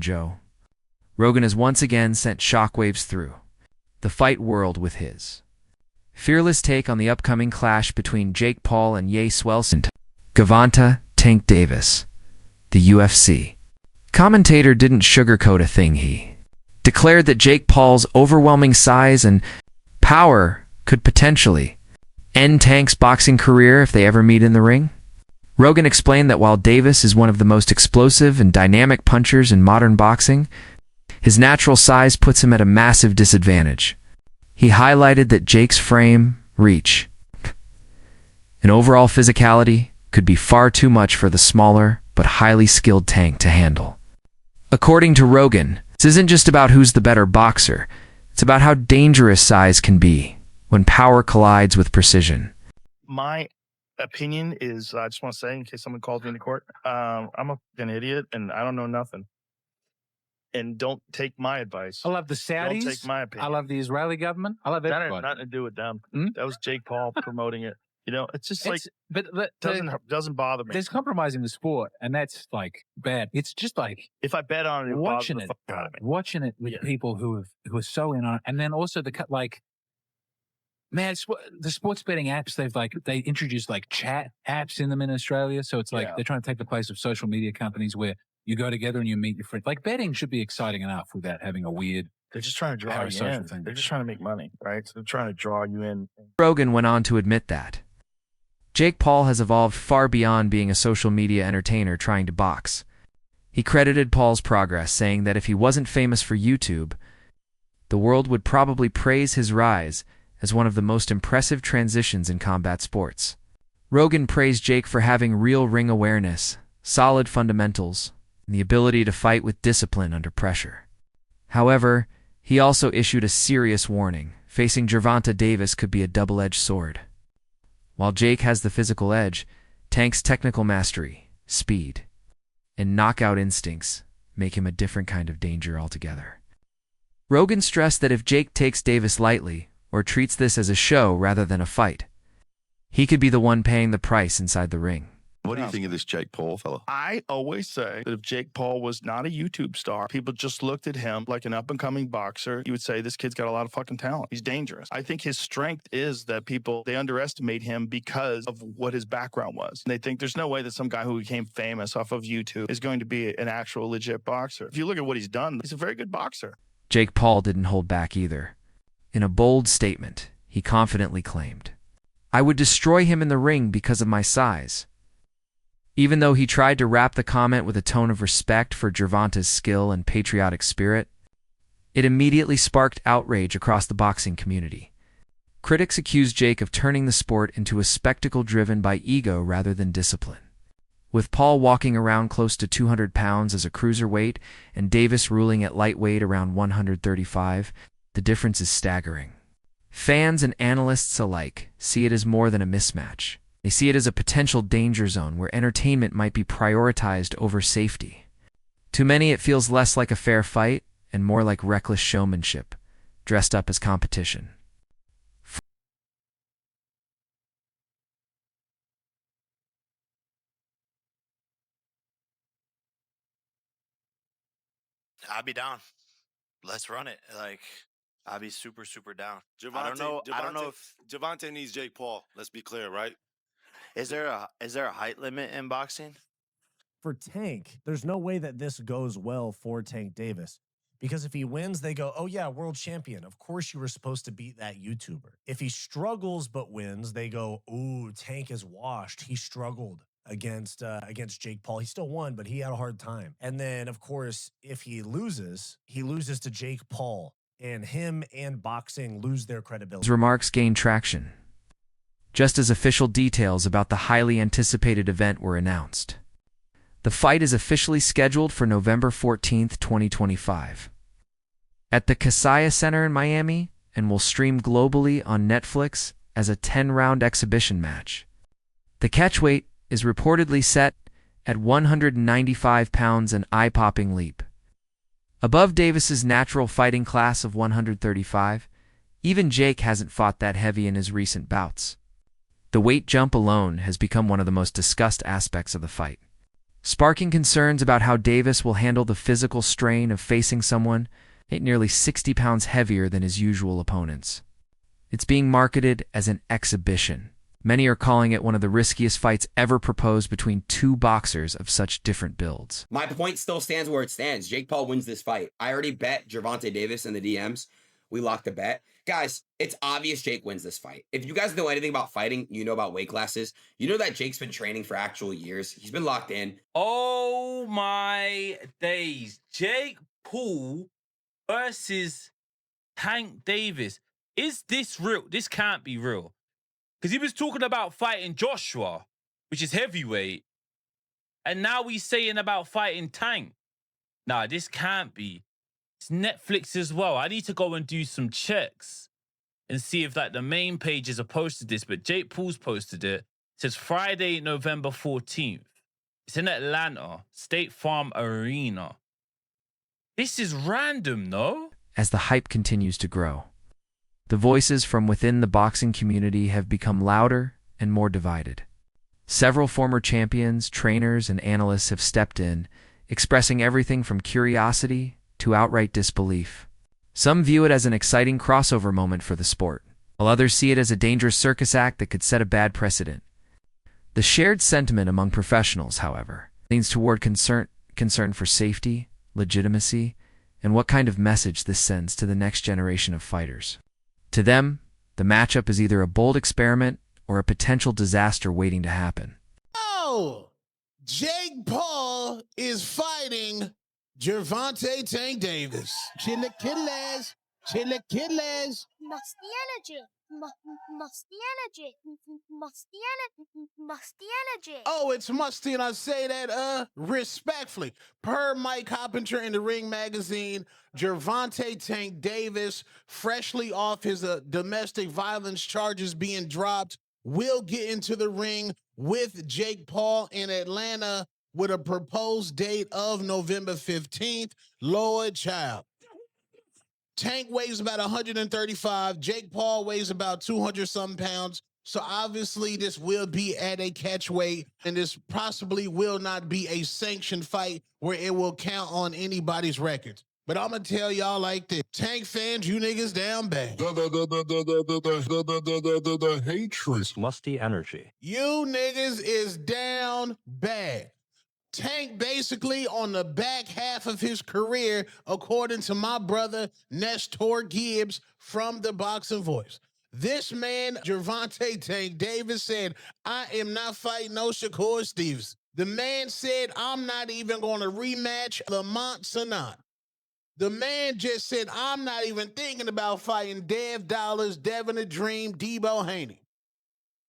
Joe. Rogan has once again sent shockwaves through the fight world with his fearless take on the upcoming clash between Jake Paul and Gervonta Tank Davis, the UFC. Commentator didn't sugarcoat a thing. He declared that Jake Paul's overwhelming size and power could potentially end Tank's boxing career if they ever meet in the ring. Rogan explained that while Davis is one of the most explosive and dynamic punchers in modern boxing, his natural size puts him at a massive disadvantage. He highlighted that Jake's frame, reach, and overall physicality could be far too much for the smaller but highly skilled Tank to handle. According to Rogan, this isn't just about who's the better boxer, it's about how dangerous size can be when power collides with precision. My opinion is, I just want to say, in case someone calls me into court, I'm an idiot and I don't know nothing. And don't take my advice. I love the Saudis. Don't take my opinion. I love the Israeli government. I love everybody. That had nothing to do with them. Hmm? That was Jake Paul promoting it. You know, it's just like, but doesn't bother me. There's compromising the sport, and that's like bad. It's just like if I bet on it, watching it with people who are so in on it, and then also man, the sports betting apps, they introduced like chat apps in them in Australia. So it's like they're trying to take the place of social media companies where you go together and you meet your friends. Like betting should be exciting enough without having a weird. They're just trying to draw you in. They're just trying to make money, right? So they're trying to draw you in. Rogan went on to admit that Jake Paul has evolved far beyond being a social media entertainer trying to box. He credited Paul's progress, saying that if he wasn't famous for YouTube, the world would probably praise his rise as one of the most impressive transitions in combat sports. Rogan praised Jake for having real ring awareness, solid fundamentals, and the ability to fight with discipline under pressure. However, he also issued a serious warning. Facing Gervonta Davis could be a double-edged sword. While Jake has the physical edge, Tank's technical mastery, speed, and knockout instincts make him a different kind of danger altogether. Rogan stressed that if Jake takes Davis lightly, or treats this as a show rather than a fight, he could be the one paying the price inside the ring. What do you think of this Jake Paul fella? I always say that if Jake Paul was not a YouTube star, people just looked at him like an up-and-coming boxer, you would say, this kid's got a lot of fucking talent. He's dangerous. I think his strength is that they underestimate him because of what his background was. And they think there's no way that some guy who became famous off of YouTube is going to be an actual legit boxer. If you look at what he's done, he's a very good boxer. Jake Paul didn't hold back either. In a bold statement, he confidently claimed, "I would destroy him in the ring because of my size." Even though he tried to wrap the comment with a tone of respect for Gervonta's skill and patriotic spirit, it immediately sparked outrage across the boxing community. Critics accused Jake of turning the sport into a spectacle driven by ego rather than discipline. With Paul walking around close to 200 pounds as a cruiserweight and Davis ruling at lightweight around 135, the difference is staggering. Fans and analysts alike see it as more than a mismatch. They see it as a potential danger zone where entertainment might be prioritized over safety. To many, it feels less like a fair fight and more like reckless showmanship, dressed up as competition. I'd be down. Let's run it. Like, I'd be super, super down. I don't know if Gervonta needs Jake Paul. Let's be clear, right? Is there a height limit in boxing? For Tank, there's no way that this goes well for Tank Davis. Because if he wins, they go, oh yeah, world champion. Of course you were supposed to beat that YouTuber. If he struggles but wins, they go, ooh, Tank is washed. He struggled against Jake Paul. He still won, but he had a hard time. And then, of course, if he loses to Jake Paul. And him and boxing lose their credibility. His remarks gained traction, just as official details about the highly anticipated event were announced. The fight is officially scheduled for November 14th, 2025, at the Kaseya Center in Miami, and will stream globally on Netflix as a 10-round exhibition match. The catchweight is reportedly set at 195 pounds, an eye-popping leap above Davis's natural fighting class of 135. Even Jake hasn't fought that heavy in his recent bouts. The weight jump alone has become one of the most discussed aspects of the fight. sparking concerns about how Davis will handle the physical strain of facing someone nearly 60 pounds heavier than his usual opponents. It's being marketed as an exhibition. Many are calling it one of the riskiest fights ever proposed between two boxers of such different builds. My point still stands where it stands. Jake Paul wins this fight. I already bet Gervonta Davis in the DMs. We locked the bet. Guys, it's obvious Jake wins this fight. If you guys know anything about fighting, you know about weight classes. You know that Jake's been training for actual years. He's been locked in. Oh my days. Jake Paul versus Tank Davis. Is this real? This can't be real. Because he was talking about fighting Joshua, which is heavyweight. And now he's saying about fighting Tank. Nah, this can't be. It's Netflix as well. I need to go and do some checks and see if like the main pages have posted this. But Jake Paul's posted it. It says Friday, November 14th. It's in Atlanta, State Farm Arena. This is random, no? As the hype continues to grow, the voices from within the boxing community have become louder and more divided. Several former champions, trainers, and analysts have stepped in, expressing everything from curiosity to outright disbelief. Some view it as an exciting crossover moment for the sport, while others see it as a dangerous circus act that could set a bad precedent. The shared sentiment among professionals, however, leans toward concern for safety, legitimacy, and what kind of message this sends to the next generation of fighters. To them, the matchup is either a bold experiment or a potential disaster waiting to happen. Oh, Jake Paul is fighting Gervonta Tank Davis. Chilaquiles, chilaquiles. Musty energy. Musty energy. Musty energy. Musty energy. Oh, it's musty, and I say that respectfully. Per Mike Hoppinger in the Ring magazine, Gervonta Tank Davis, freshly off his domestic violence charges being dropped, will get into the ring with Jake Paul in Atlanta with a proposed date of November 15th. Lord child. Tank weighs about 135. Jake Paul weighs about 200-something pounds. So obviously this will be at a catch weight, and this possibly will not be a sanctioned fight where it will count on anybody's records. But I'm going to tell y'all like this. Tank fans, you niggas down bad. The hatred. Musty energy. You niggas is down bad. Tank basically on the back half of his career, according to my brother Nestor Gibbs from the Boxing Voice. This man, Gervonta Tank Davis, said, I am not fighting no Shakur Stevens. The man said, I'm not even going to rematch Lamont Sanat. The man just said, I'm not even thinking about fighting Dev Dollars, Devin the Dream, Debo Haney.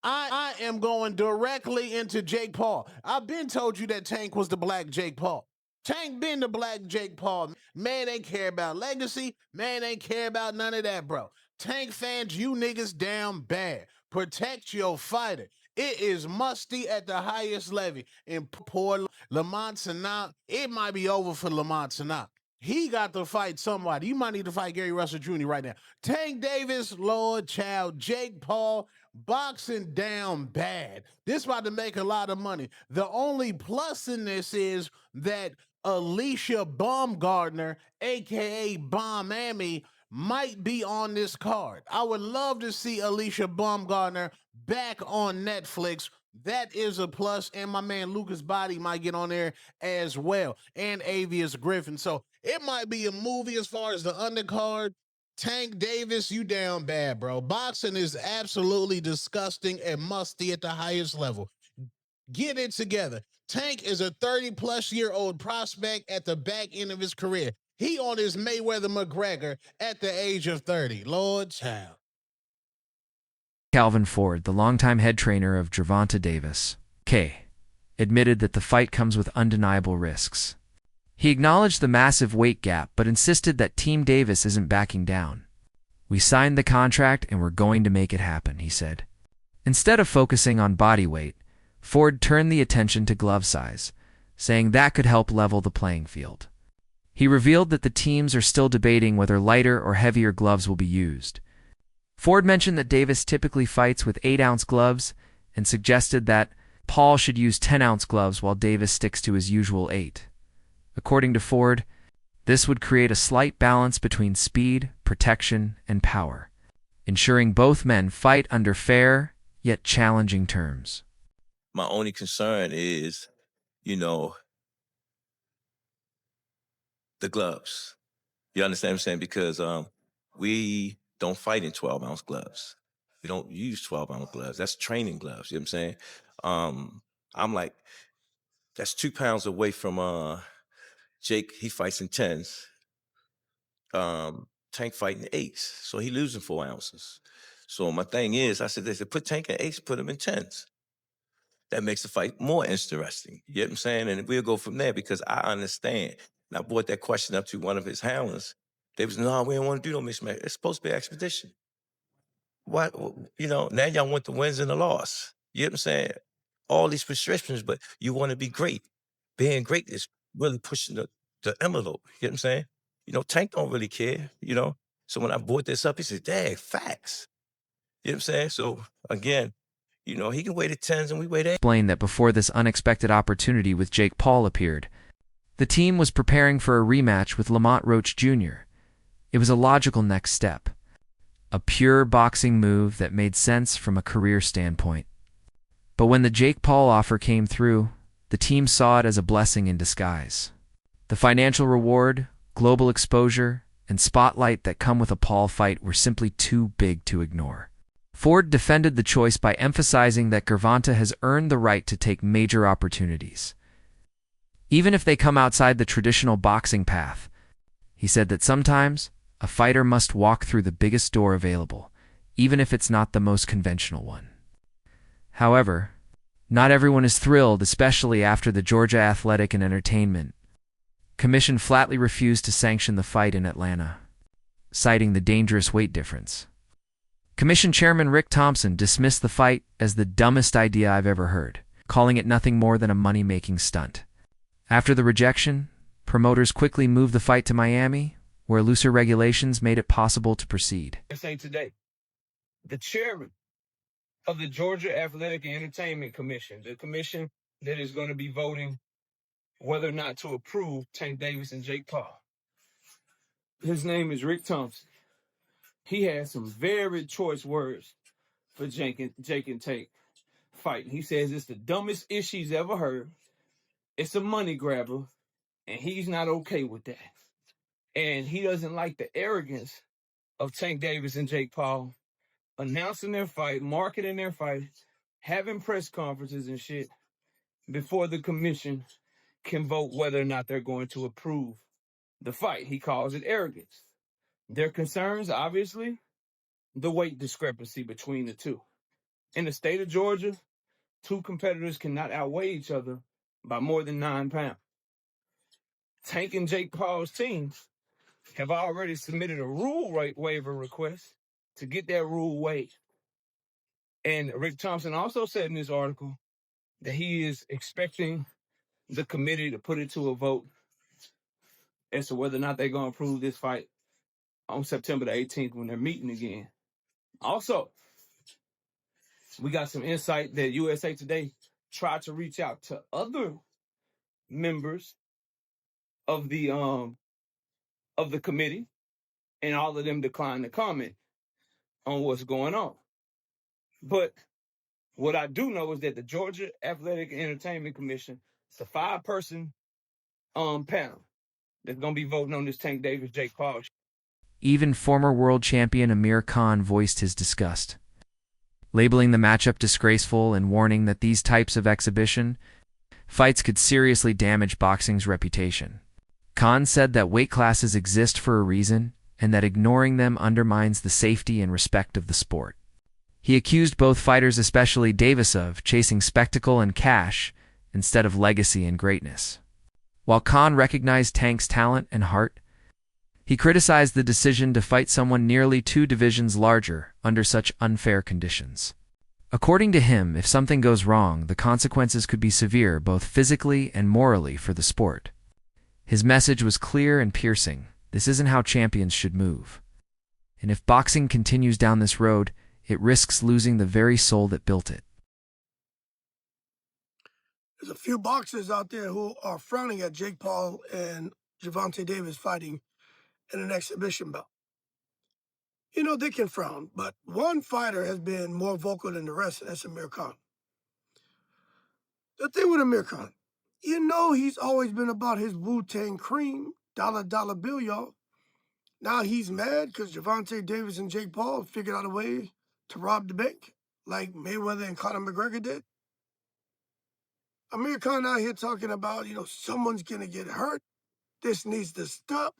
I am going directly into Jake Paul. I've been told you that Tank was the black Jake Paul. Tank been the black Jake Paul. Man ain't care about legacy. Man ain't care about none of that, bro. Tank fans, you niggas down bad. Protect your fighter. It is musty at the highest level. And poor Lamont Sanat, it might be over for Lamont Sanat. He got to fight somebody. You might need to fight Gary Russell Jr. right now. Tank Davis, Lord Child, Jake Paul, boxing down bad. This about to make a lot of money. The only plus in this is that Alicia Baumgardner, a.k.a. Bomb Amy, might be on this card. I would love to see Alicia Baumgardner back on Netflix. That is a plus, and my man Lucas Body might get on there as well, and Avius Griffin. So it might be a movie as far as the undercard. Tank Davis, you down bad, bro. Boxing is absolutely disgusting and musty at the highest level. Get it together. Tank is a 30-plus-year-old prospect at the back end of his career. He on his Mayweather McGregor at the age of 30. Lord child. Calvin Ford, the longtime head trainer of Gervonta Davis, admitted that the fight comes with undeniable risks. He acknowledged the massive weight gap, but insisted that Team Davis isn't backing down. We signed the contract and we're going to make it happen, he said. Instead of focusing on body weight, Ford turned the attention to glove size, saying that could help level the playing field. He revealed that the teams are still debating whether lighter or heavier gloves will be used. Ford mentioned that Davis typically fights with 8-ounce gloves and suggested that Paul should use 10-ounce gloves while Davis sticks to his usual 8. According to Ford, this would create a slight balance between speed, protection, and power, ensuring both men fight under fair yet challenging terms. My only concern is, the gloves. You understand what I'm saying? Because we don't fight in 12-ounce gloves. We don't use 12-ounce gloves. That's training gloves. You know what I'm saying? I'm like, that's 2 pounds away from Jake. He fights in 10s. Tank fighting 8s. So he losing 4 ounces. So my thing is, I said, they said, put Tank in 8s, put him in 10s. That makes the fight more interesting. You know what I'm saying? And we'll go from there because I understand. And I brought that question up to one of his handlers. They was, no, we don't want to do no mixed match. It's supposed to be expedition. What, now y'all want the wins and the loss. You know what I'm saying? All these prescriptions, but you want to be great. Being great is really pushing the envelope. You know what I'm saying? Tank don't really care, So when I brought this up, he said, dang, facts. You know what I'm saying? So again, he can wait at 10s and we wait at 8. Explained that before this unexpected opportunity with Jake Paul appeared, the team was preparing for a rematch with Lamont Roach Jr. It was a logical next step, a pure boxing move that made sense from a career standpoint. But when the Jake Paul offer came through, the team saw it as a blessing in disguise. The financial reward, global exposure, and spotlight that come with a Paul fight were simply too big to ignore. Ford defended the choice by emphasizing that Gervonta has earned the right to take major opportunities, even if they come outside the traditional boxing path. He said that sometimes a fighter must walk through the biggest door available, even if it's not the most conventional one. However, not everyone is thrilled, especially after the Georgia Athletic and Entertainment Commission flatly refused to sanction the fight in Atlanta, citing the dangerous weight difference. Commission Chairman Rick Thompson dismissed the fight as the dumbest idea I've ever heard, calling it nothing more than a money-making stunt. After the rejection, promoters quickly moved the fight to Miami, where looser regulations made it possible to proceed. Say today, the chairman of the Georgia Athletic and Entertainment Commission, the commission that is going to be voting whether or not to approve Tank Davis and Jake Paul. His name is Rick Thompson. He has some very choice words for Jake and Tank fighting. He says it's the dumbest ish he's ever heard. It's a money grabber, and he's not okay with that. And he doesn't like the arrogance of Tank Davis and Jake Paul announcing their fight, marketing their fight, having press conferences and shit before the commission can vote whether or not they're going to approve the fight. He calls it arrogance. Their concerns, obviously, the weight discrepancy between the two. In the state of Georgia, two competitors cannot outweigh each other by more than 9 pounds. Tank and Jake Paul's teams have already submitted a rule waiver request to get that rule waived. And Rick Thompson also said in this article that he is expecting the committee to put it to a vote as to whether or not they're going to approve this fight on September the 18th when they're meeting again. Also, we got some insight that USA Today tried to reach out to other members of the committee, and all of them declined to comment on what's going on. But what I do know is that the Georgia Athletic and Entertainment Commission, it's a 5-person panel that's going to be voting on this Tank Davis, Jake Paul. Even former world champion Amir Khan voiced his disgust, labeling the matchup disgraceful and warning that these types of exhibition fights could seriously damage boxing's reputation. Khan said that weight classes exist for a reason and that ignoring them undermines the safety and respect of the sport. He accused both fighters, especially Davis, of chasing spectacle and cash instead of legacy and greatness. While Khan recognized Tank's talent and heart, he criticized the decision to fight someone nearly 2 divisions larger under such unfair conditions. According to him, if something goes wrong, the consequences could be severe both physically and morally for the sport. His message was clear and piercing. This isn't how champions should move. And if boxing continues down this road, it risks losing the very soul that built it. There's a few boxers out there who are frowning at Jake Paul and Gervonta Davis fighting in an exhibition bout. You know, they can frown, but one fighter has been more vocal than the rest, and that's Amir Khan. The thing with Amir Khan, you know he's always been about his Wu-Tang cream, dollar bill, y'all. Now he's mad because Gervonta Davis and Jake Paul figured out a way to rob the bank, like Mayweather and Conor McGregor did. Amir Khan out here talking about, you know, someone's gonna get hurt. This needs to stop.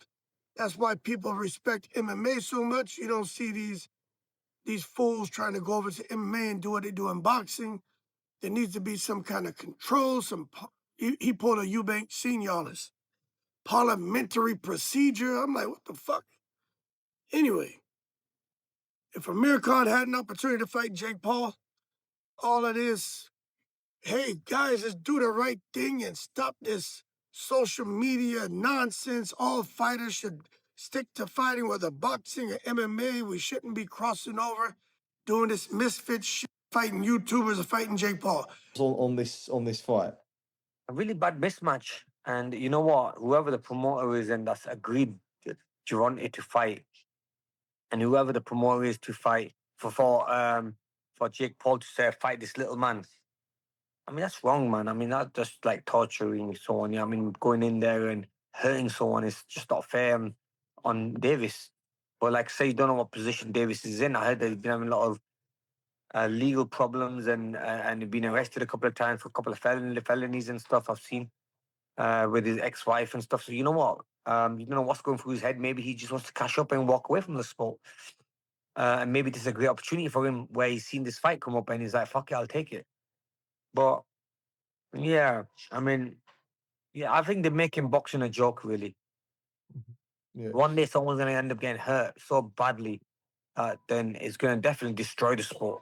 That's why people respect MMA so much. You don't see these fools trying to go over to MMA and do what they do in boxing. There needs to be some kind of control. He pulled a Eubank Senior on us. Parliamentary procedure. I'm like, what the fuck? Anyway, if Amir Khan had an opportunity to fight Jake Paul, all it is, hey guys, let's do the right thing and stop this social media nonsense. All fighters should stick to fighting, whether boxing or MMA. We shouldn't be crossing over, doing this misfit shit, fighting YouTubers or fighting Jake Paul. On this fight, a really bad mismatch. And you know what? Whoever the promoter is and that's agreed Gervonta to fight, and whoever the promoter is to fight for Jake Paul to say fight this little man. I mean that's wrong, man. I mean that's just like torturing someone. I mean going in there and hurting someone is just not fair on Davis. But like say you don't know what position Davis is in. I heard that he's been having a lot of legal problems and been arrested a couple of times for a couple of felonies and stuff. I've seen with his ex-wife and stuff. So you know what? You don't know what's going through his head. Maybe he just wants to cash up and walk away from the sport. And maybe this is a great opportunity for him where he's seen this fight come up and he's like, "Fuck it, I'll take it." But yeah, I mean, yeah, I think they're making boxing a joke. Really, one day someone's gonna end up getting hurt so badly, then it's gonna definitely destroy the sport.